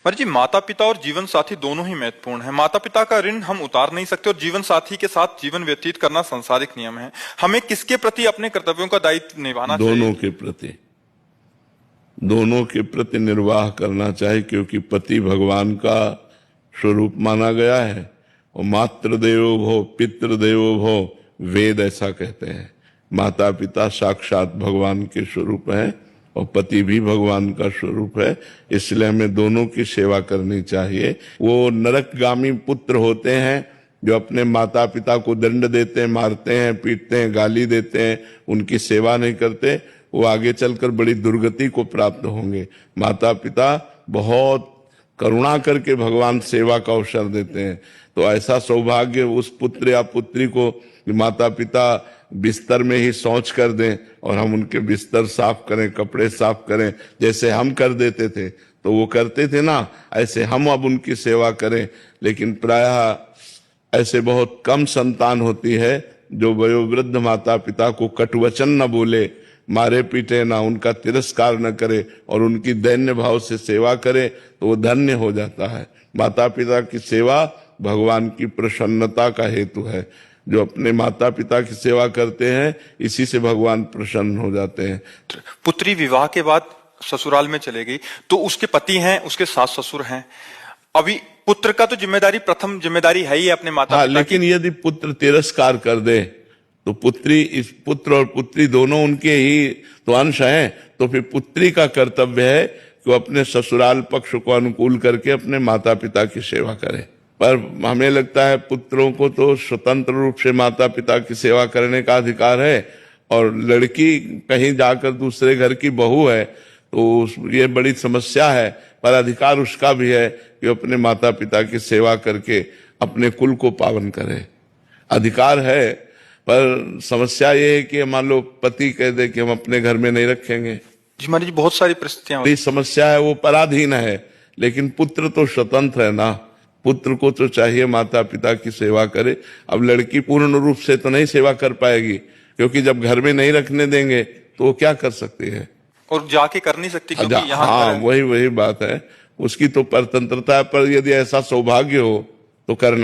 पर जी माता पिता और जीवन साथी दोनों ही महत्वपूर्ण हैं। माता पिता का ऋण हम उतार नहीं सकते और जीवन साथी के साथ जीवन व्यतीत करना सांसारिक नियम है। हमें किसके प्रति अपने कर्तव्यों का दायित्व निभाना चाहिए? दोनों के प्रति निर्वाह करना चाहिए, क्योंकि पति भगवान का स्वरूप माना गया है। और मातृदेवो भव पितृदेवो भव, वेद ऐसा कहते हैं। माता पिता साक्षात भगवान के स्वरूप हैं और पति भी भगवान का स्वरूप है, इसलिए हमें दोनों की सेवा करनी चाहिए। वो नरकगामी पुत्र होते हैं जो अपने माता पिता को दंड देते हैं, मारते हैं, पीटते हैं, गाली देते हैं, उनकी सेवा नहीं करते, वो आगे चलकर बड़ी दुर्गति को प्राप्त होंगे। माता पिता बहुत करुणा करके भगवान सेवा का अवसर देते हैं। तो ऐसा सौभाग्य उस पुत्र या पुत्री को माता पिता बिस्तर में ही शौच कर दें और हम उनके बिस्तर साफ करें, कपड़े साफ करें, जैसे हम कर देते थे तो वो करते थे ना, ऐसे हम अब उनकी सेवा करें। लेकिन प्रायः ऐसे बहुत कम संतान होती है जो वयोवृद्ध माता पिता को कटुवचन न बोले, मारे पीटे ना, उनका तिरस्कार न करे और उनकी दैन्य भाव से सेवा करे, तो वो धन्य हो जाता है। माता पिता की सेवा भगवान की प्रसन्नता का हेतु है। जो अपने माता पिता की सेवा करते हैं, इसी से भगवान प्रसन्न हो जाते हैं। पुत्री विवाह के बाद ससुराल में चले गई तो उसके पति हैं, उसके सास ससुर हैं। अभी पुत्र का तो जिम्मेदारी, प्रथम जिम्मेदारी है ही अपने माता पिता लेकिन यदि पुत्र तिरस्कार कर दे तो पुत्र और पुत्री दोनों उनके ही तो अंश हैं, तो फिर पुत्री का कर्तव्य है कि वो अपने ससुराल पक्ष को अनुकूल करके अपने माता पिता की सेवा करे। पर हमें लगता है पुत्रों को तो स्वतंत्र रूप से माता पिता की सेवा करने का अधिकार है, और लड़की कहीं जाकर दूसरे घर की बहू है तो ये बड़ी समस्या है। पर अधिकार उसका भी है कि अपने माता पिता की सेवा करके अपने कुल को पावन करे, अधिकार है। पर समस्या ये है कि मान लो पति कह दे कि हम अपने घर में नहीं रखेंगे। जी महाराज जी, बहुत सारी परिस्थितियां समस्या है, वो पराधीन है। लेकिन पुत्र तो स्वतंत्र है ना, पुत्र को तो चाहिए माता पिता की सेवा करे। अब लड़की पूर्ण रूप से तो नहीं सेवा कर पाएगी, क्योंकि जब घर में नहीं रखने देंगे तो वो क्या कर सकती है, और जाके कर नहीं सकती क्योंकि यहाँ हाँ वही बात है, उसकी तो परतंत्रता है। पर यदि ऐसा सौभाग्य हो तो करना